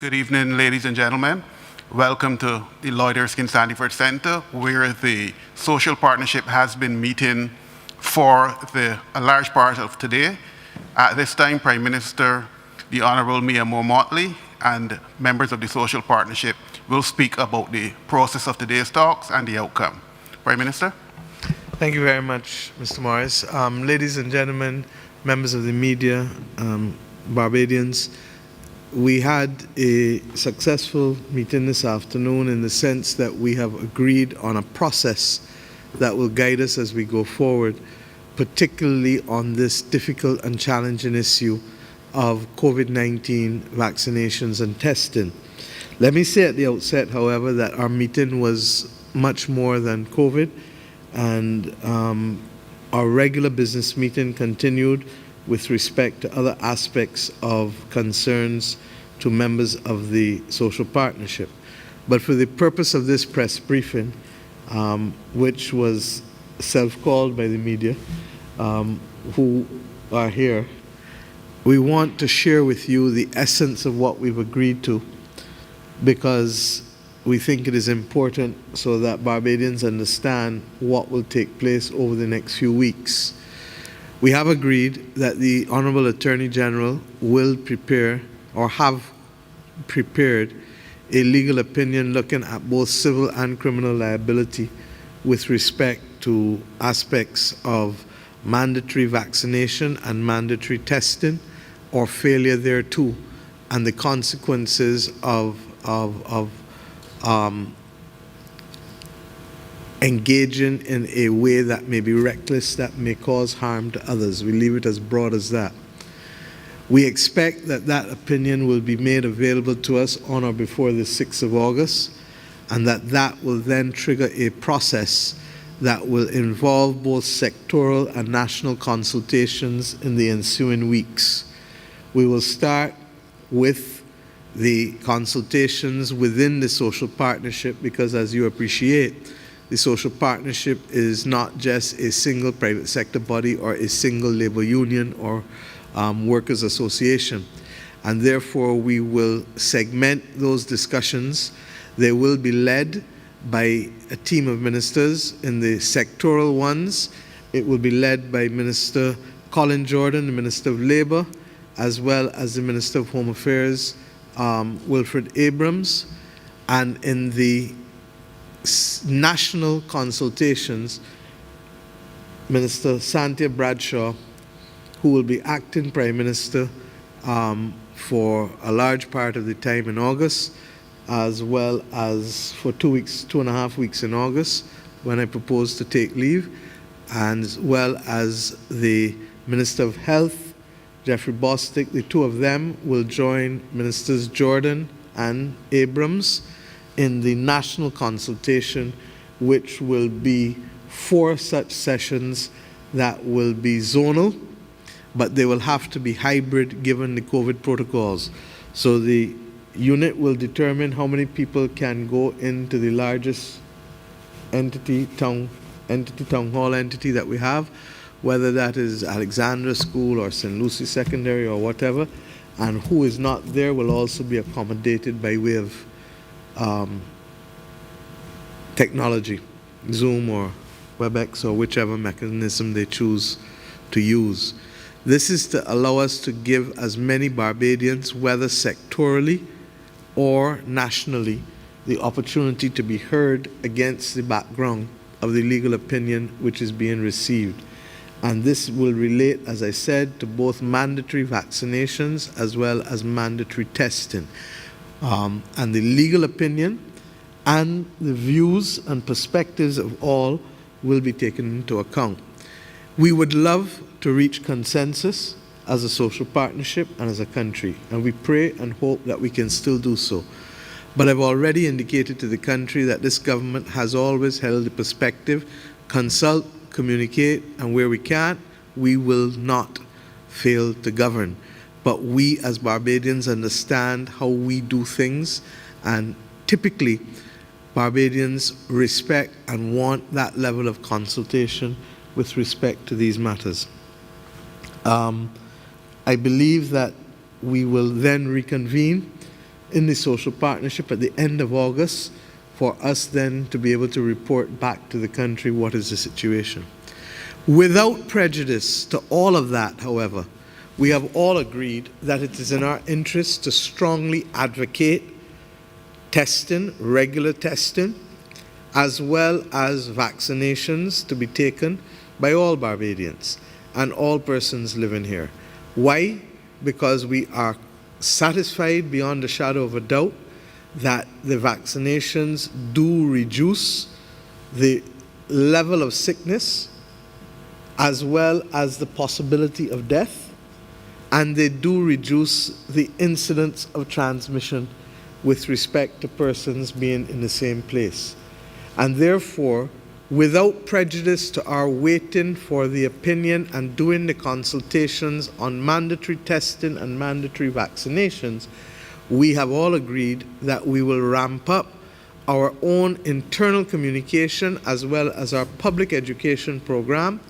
Good evening, ladies and gentlemen. Welcome to the Lloyd Erskine Sandyford Center, where the social partnership has been meeting for a large part of today. At this time, Prime Minister, the Honorable Mia Moore-Motley, and members of the social partnership will speak about the process of today's talks and the outcome. Prime Minister? Thank you very much, Mr. Morris. Ladies and gentlemen, members of the media, Barbadians, we had a successful meeting this afternoon in the sense that we have agreed on a process that will guide us as we go forward, particularly on this difficult and challenging issue of COVID-19 vaccinations and testing. Let me say at the outset, however, that our meeting was much more than COVID, and our regular business meeting continued with respect to other aspects of concerns to members of the social partnership. But for the purpose of this press briefing, which was self-called by the media, who are here, we want to share with you the essence of what we've agreed to, because we think it is important so that Barbadians understand what will take place over the next few weeks. We have agreed that the Honorable Attorney General will prepare or have prepared a legal opinion looking at both civil and criminal liability with respect to aspects of mandatory vaccination and mandatory testing or failure thereto, and the consequences of engaging in a way that may be reckless, that may cause harm to others. We leave it as broad as that. We expect that that opinion will be made available to us on or before the 6th of August, and that will then trigger a process that will involve both sectoral and national consultations in the ensuing weeks. We will start with the consultations within the social partnership because, as you appreciate, the social partnership is not just a single private sector body or a single labor union or workers' association. And therefore, we will segment those discussions. They will be led by a team of ministers. In the sectoral ones, it will be led by Minister Colin Jordan, the Minister of Labour, as well as the Minister of Home Affairs, Wilfred Abrams. And in the national consultations, Minister Santia Bradshaw, who will be acting Prime Minister for a large part of the time in August, as well as for 2.5 weeks in August, when I propose to take leave, and as well as the Minister of Health, Jeffrey Bostic. The two of them will join Ministers Jordan and Abrams in the national consultation, which will be 4 such sessions that will be zonal, but they will have to be hybrid given the COVID protocols. So the unit will determine how many people can go into the largest town hall entity that we have, whether that is Alexandra School or St. Lucie Secondary or whatever, and who is not there will also be accommodated by way of technology, Zoom or WebEx or whichever mechanism they choose to use. This is to allow us to give as many Barbadians, whether sectorally or nationally, the opportunity to be heard against the background of the legal opinion which is being received. And this will relate, as I said, to both mandatory vaccinations as well as mandatory testing. And the legal opinion and the views and perspectives of all will be taken into account. We would love to reach consensus as a social partnership and as a country, and we pray and hope that we can still do so. But I've already indicated to the country that this government has always held the perspective, consult, communicate, and where we can't, we will not fail to govern. But we as Barbadians understand how we do things, and typically Barbadians respect and want that level of consultation with respect to these matters. I believe that we will then reconvene in the social partnership at the end of August for us then to be able to report back to the country what is the situation. Without prejudice to all of that, however, we have all agreed that it is in our interest to strongly advocate testing, regular testing, as well as vaccinations to be taken by all Barbadians and all persons living here. Why? Because we are satisfied beyond a shadow of a doubt that the vaccinations do reduce the level of sickness as well as the possibility of death, and they do reduce the incidence of transmission with respect to persons being in the same place. And therefore, without prejudice to our waiting for the opinion and doing the consultations on mandatory testing and mandatory vaccinations, we have all agreed that we will ramp up our own internal communication as well as our public education program,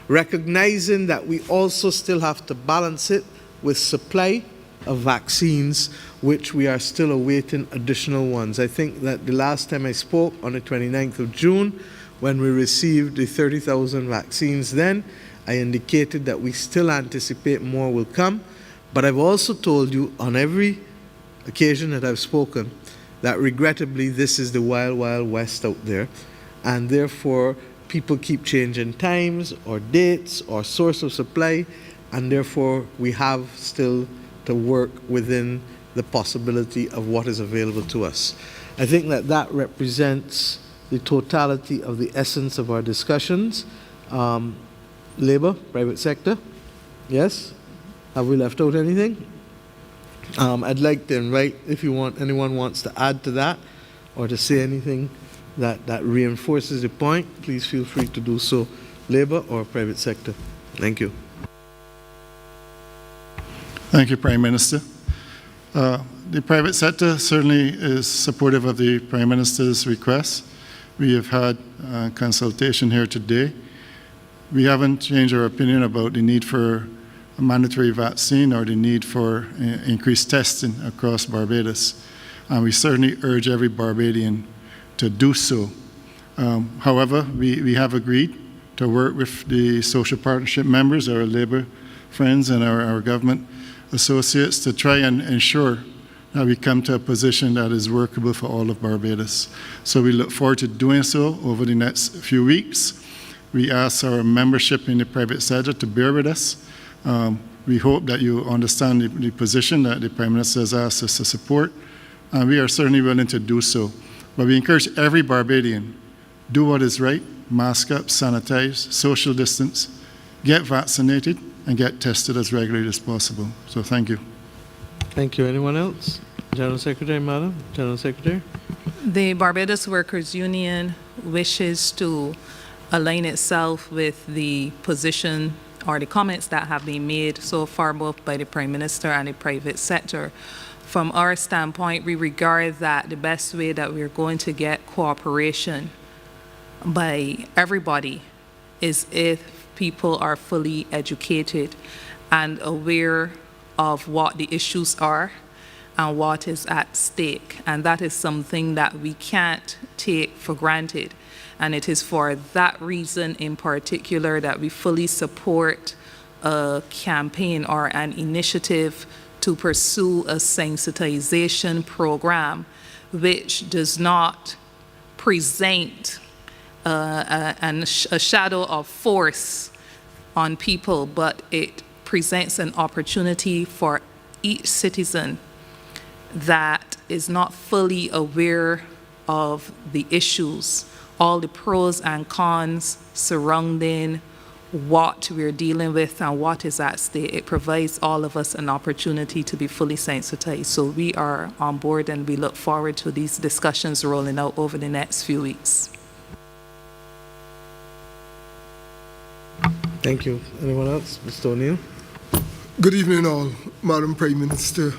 recognizing that we also still have to balance it with supply of vaccines, which we are still awaiting additional ones. I think that the last time I spoke on the 29th of June, when we received the 30,000 vaccines then, I indicated that we still anticipate more will come, but I've also told you on every occasion that I've spoken that regrettably this is the wild, wild west out there, and therefore people keep changing times or dates or source of supply, and therefore we have still to work within the possibility of what is available to us. I think that that represents the totality of the essence of our discussions. Labor, private sector, yes? Have we left out anything? I'd like to invite, if anyone wants to add to that or to say anything that reinforces the point, please feel free to do so, labor or private sector. Thank you. Thank you, Prime Minister. The private sector certainly is supportive of the Prime Minister's request. We have had consultation here today. We haven't changed our opinion about the need for a mandatory vaccine or the need for increased testing across Barbados. And we certainly urge every Barbadian to do so. However, we have agreed to work with the social partnership members, our labor friends and our government associates to try and ensure that we come to a position that is workable for all of Barbados. So we look forward to doing so over the next few weeks. We ask our membership in the private sector to bear with us. We hope that you understand the position that the Prime Minister has asked us to support, and we are certainly willing to do so. But we encourage every Barbadian, do what is right, mask up, sanitize, social distance, get vaccinated, and get tested as regularly as possible. So thank you. Thank you. Anyone else? General Secretary, Madam. General Secretary. The Barbados Workers Union wishes to align itself with the position or the comments that have been made so far both by the Prime Minister and the private sector. From our standpoint, we regard that the best way that we're going to get cooperation by everybody is if people are fully educated and aware of what the issues are and what is at stake. And that is something that we can't take for granted. And it is for that reason in particular that we fully support a campaign or an initiative to pursue a sensitization program which does not present a shadow of force on people, but it presents an opportunity for each citizen that is not fully aware of the issues, all the pros and cons surrounding what we're dealing with and what is at stake. It provides all of us an opportunity to be fully sensitized. So we are on board and we look forward to these discussions rolling out over the next few weeks. Thank you. Anyone else? Mr. O'Neill. Good evening all, Madam Prime Minister.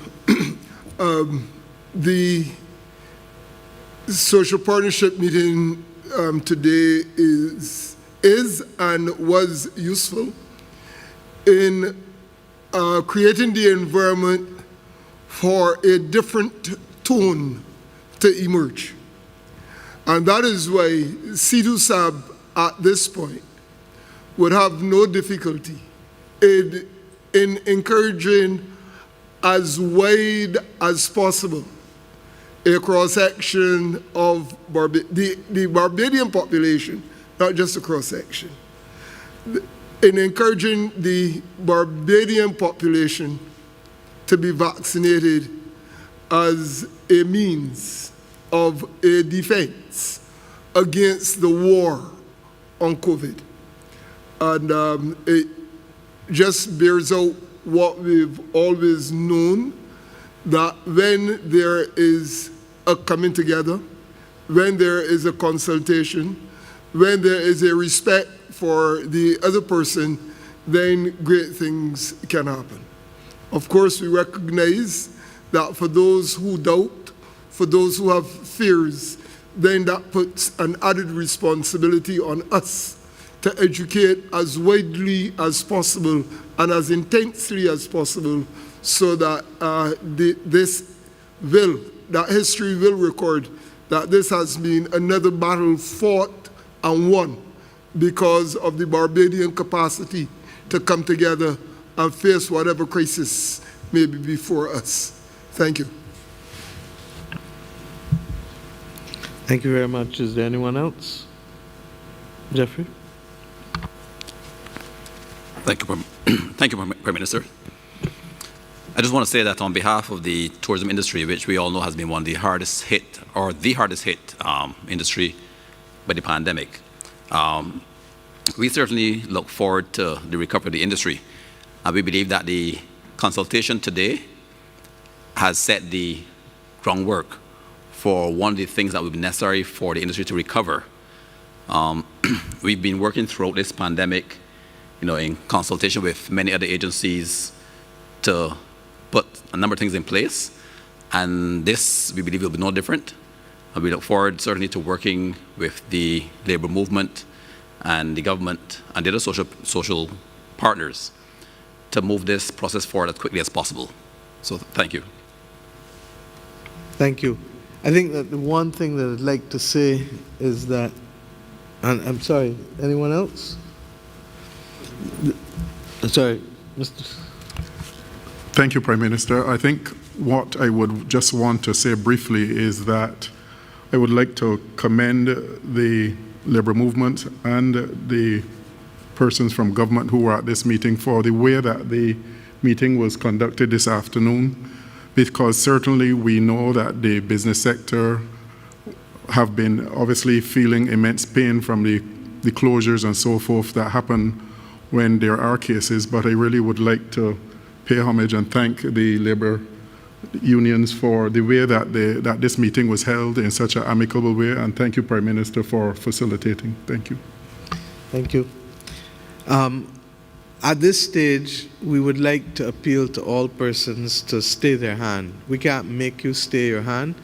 The social partnership meeting today is and was useful in creating the environment for a different tone to emerge. And that is why CEDUSAB at this point would have no difficulty in encouraging as wide as possible a cross-section of the Barbadian population, not just a cross-section, in encouraging the Barbadian population to be vaccinated as a means of a defense against the war on COVID. And it just bears out what we've always known, that when there is a coming together, when there is a consultation, when there is a respect for the other person, then great things can happen. Of course, we recognize that for those who doubt, for those who have fears, then that puts an added responsibility on us to educate as widely as possible and as intensely as possible, so that that history will record that this has been another battle fought and won because of the Barbadian capacity to come together and face whatever crisis may be before us. Thank you. Thank you very much. Is there anyone else? Jeffrey? Thank you, thank you, Prime Minister. I just want to say that on behalf of the tourism industry, which we all know has been one of the hardest hit, or the hardest hit industry by the pandemic, we certainly look forward to the recovery of the industry. And we believe that the consultation today has set the groundwork for one of the things that will be necessary for the industry to recover. We've been working throughout this pandemic, in consultation with many other agencies to put a number of things in place. And this, we believe, will be no different. And we look forward certainly to working with the labor movement and the government and the other social partners to move this process forward as quickly as possible. So thank you. Thank you. I think that the one thing that I'd like to say is that, and I'm sorry, anyone else? Sorry, Mr. Thank you, Prime Minister. I think what I would just want to say briefly is that I would like to commend the labor movement and the persons from government who were at this meeting for the way that the meeting was conducted this afternoon, because certainly we know that the business sector have been obviously feeling immense pain from the closures and so forth that happen when there are cases, but I really would like to pay homage and thank the labor unions for the way that that this meeting was held in such an amicable way, and thank you, Prime Minister, for facilitating. Thank you. Thank you. At this stage, we would like to appeal to all persons to stay their hand. We can't make you stay your hand,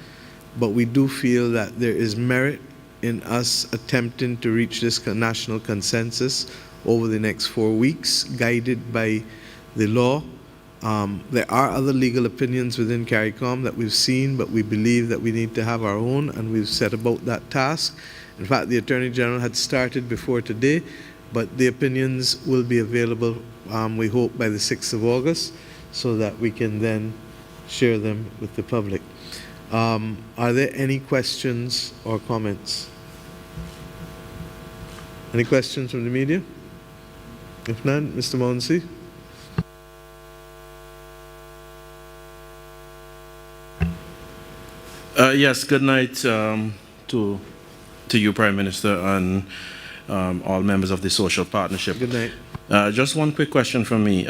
but we do feel that there is merit in us attempting to reach this national consensus over the next 4 weeks, guided by the law. There are other legal opinions within CARICOM that we've seen, but we believe that we need to have our own, and we've set about that task. In fact, the Attorney General had started before today, but the opinions will be available, we hope, by the 6th of August, so that we can then share them with the public. Are there any questions or comments? Any questions from the media? If none, Mr. Mounsey. Yes, good night to you, Prime Minister, and all members of the Social Partnership. Good night. Just one quick question from me.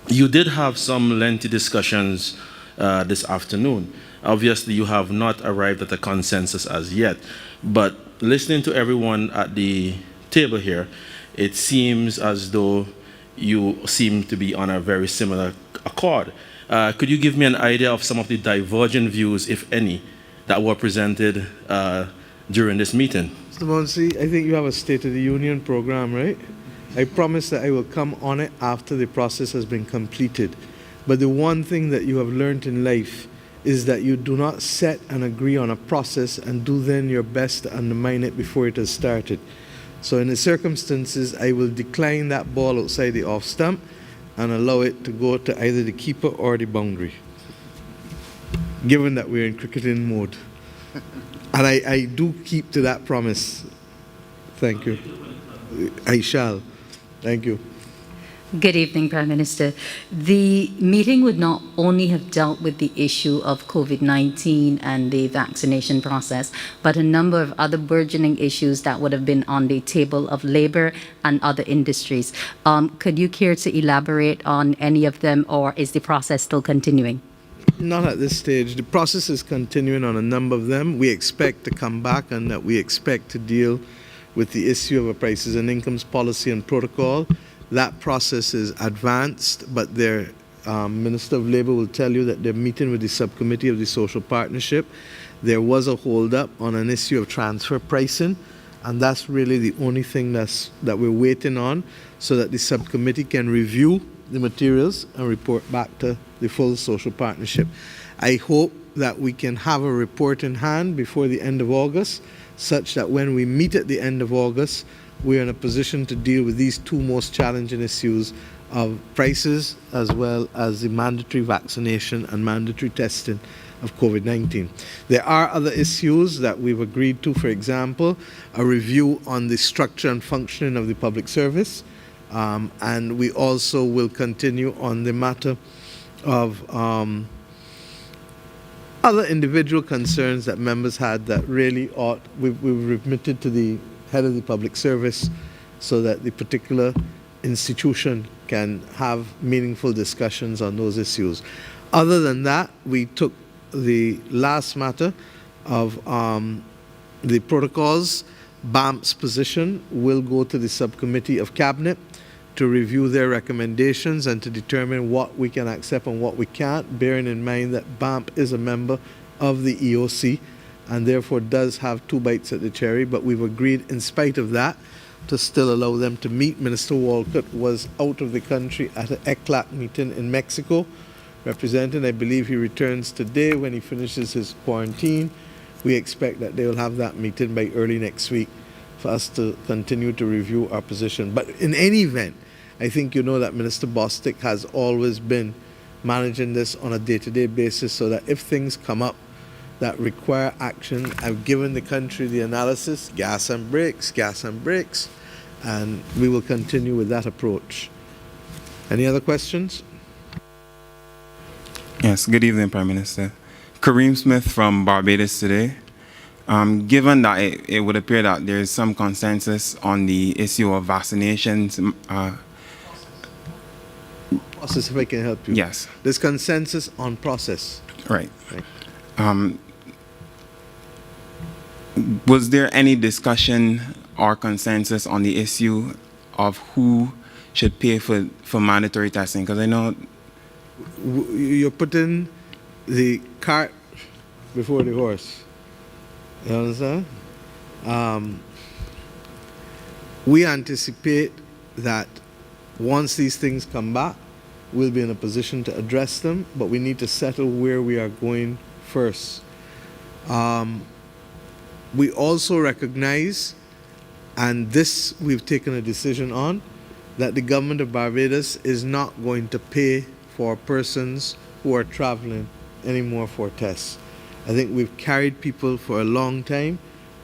You did have some lengthy discussions this afternoon. Obviously, you have not arrived at a consensus as yet, but listening to everyone at the table here, it seems as though you seem to be on a very similar accord. Could you give me an idea of some of the divergent views, if any, that were presented during this meeting? Mr. Mounsey, I think you have a State of the Union program, right? I promise that I will come on it after the process has been completed. But the one thing that you have learned in life is that you do not set and agree on a process and do then your best to undermine it before it has started. So in the circumstances, I will decline that ball outside the off stump and allow it to go to either the keeper or the boundary, given that we're in cricketing mode. And I do keep to that promise. Thank you. I shall. Thank you. Good evening, Prime Minister. The meeting would not only have dealt with the issue of COVID-19 and the vaccination process, but a number of other burgeoning issues that would have been on the table of labor and other industries. Could you care to elaborate on any of them, or is the process still continuing? Not at this stage. The process is continuing on a number of them. We expect to come back and that we expect to deal with the issue of a prices and incomes policy and protocol. That process is advanced, but their Minister of Labour will tell you that they're meeting with the subcommittee of the social partnership. There was a hold-up on an issue of transfer pricing, and that's really the only thing that we're waiting on, so that the subcommittee can review the materials and report back to the full social partnership. I hope that we can have a report in hand before the end of August, such that when we meet at the end of August, we're in a position to deal with these two most challenging issues of prices as well as the mandatory vaccination and mandatory testing of COVID-19. There are other issues that we've agreed to, for example, a review on the structure and functioning of the public service, and we also will continue on the matter of other individual concerns that members had that really we've remitted to the head of the public service so that the particular institution can have meaningful discussions on those issues. Other than that, we took the last matter of the protocols. BAMP's position will go to the subcommittee of cabinet to review their recommendations and to determine what we can accept and what we can't, bearing in mind that BAMP is a member of the EOC and therefore does have two bites at the cherry, but we've agreed in spite of that to still allow them to meet. Minister Walcott was out of the country at an ECLAC meeting in Mexico, representing. I believe he returns today when he finishes his quarantine. We expect that they will have that meeting by early next week for us to continue to review our position. But in any event, I think you know that Minister Bostic has always been managing this on a day-to-day basis, so that if things come up that require action, I've given the country the analysis, gas and brakes, and we will continue with that approach. Any other questions? Yes, good evening, Prime Minister. Kareem Smith from Barbados Today. Given that it would appear that there is some consensus on the issue of vaccinations. Process, if I can help you. Yes. There's consensus on process. Right. Was there any discussion or consensus on the issue of who should pay for mandatory testing? Because I know you're putting the cart before the horse. You understand? We anticipate that once these things come back, we'll be in a position to address them, but we need to settle where we are going first. We also recognize, and this we've taken a decision on, that the government of Barbados is not going to pay for persons who are traveling anymore for tests. I think we've carried people for a long time,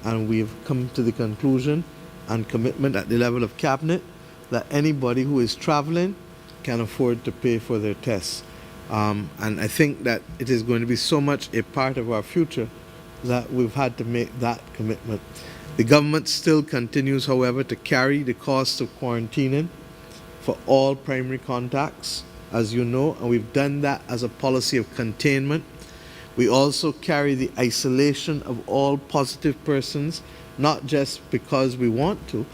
and we've come to the conclusion and commitment at the level of cabinet that anybody who is traveling can afford to pay for their tests. And I think that it is going to be so much a part of our future that we've had to make that commitment. The government still continues, however, to carry the cost of quarantining for all primary contacts, as you know, and we've done that as a policy of containment. We also carry the isolation of all positive persons, not just because we want to,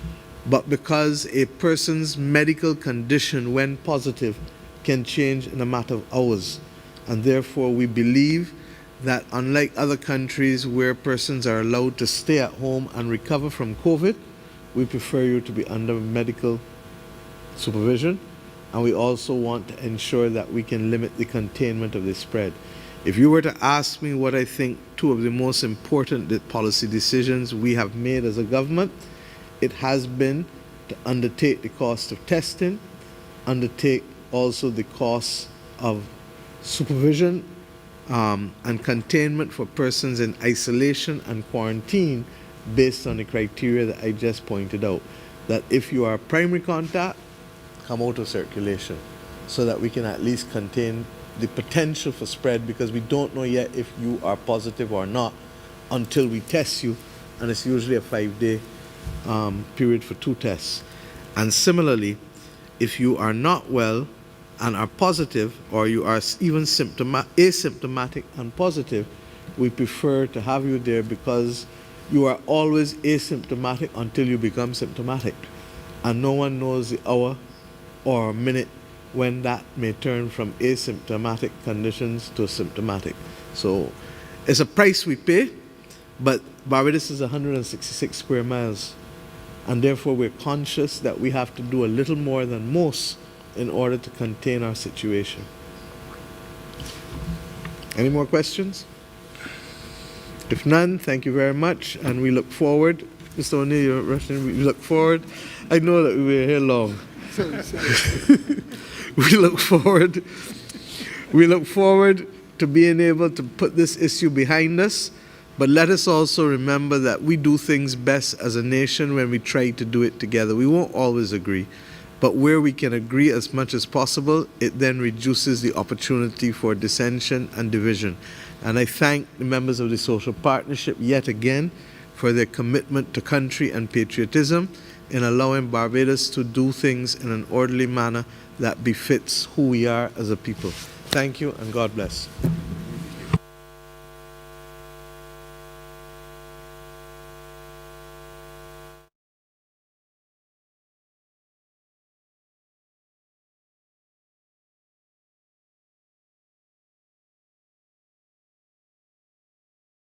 but because a person's medical condition, when positive, can change in a matter of hours. And therefore, we believe that unlike other countries where persons are allowed to stay at home and recover from COVID, we prefer you to be under medical supervision, and we also want to ensure that we can limit the containment of the spread. If you were to ask me what I think two of the most important policy decisions we have made as a government, it has been to undertake the cost of testing, undertake also the cost of supervision and containment for persons in isolation and quarantine based on the criteria that I just pointed out. That if you are a primary contact, come out of circulation so that we can at least contain the potential for spread, because we don't know yet if you are positive or not until we test you, and it's usually a 5-day period for 2 tests. And similarly, if you are not well and are positive, or you are even asymptomatic and positive, we prefer to have you there because you are always asymptomatic until you become symptomatic. And no one knows the hour or minute when that may turn from asymptomatic conditions to symptomatic. So it's a price we pay, but Barbados is 166 square miles. And therefore we're conscious that we have to do a little more than most in order to contain our situation. Any more questions? If none, thank you very much, and we look forward. Mr. O'Neill, you're rushing. We look forward. I know that we were here long. We look forward to being able to put this issue behind us, but let us also remember that we do things best as a nation when we try to do it together. We won't always agree, but where we can agree as much as possible, it then reduces the opportunity for dissension and division. And I thank the members of the Social Partnership yet again for their commitment to country and patriotism in allowing Barbados to do things in an orderly manner that befits who we are as a people. Thank you, and God bless.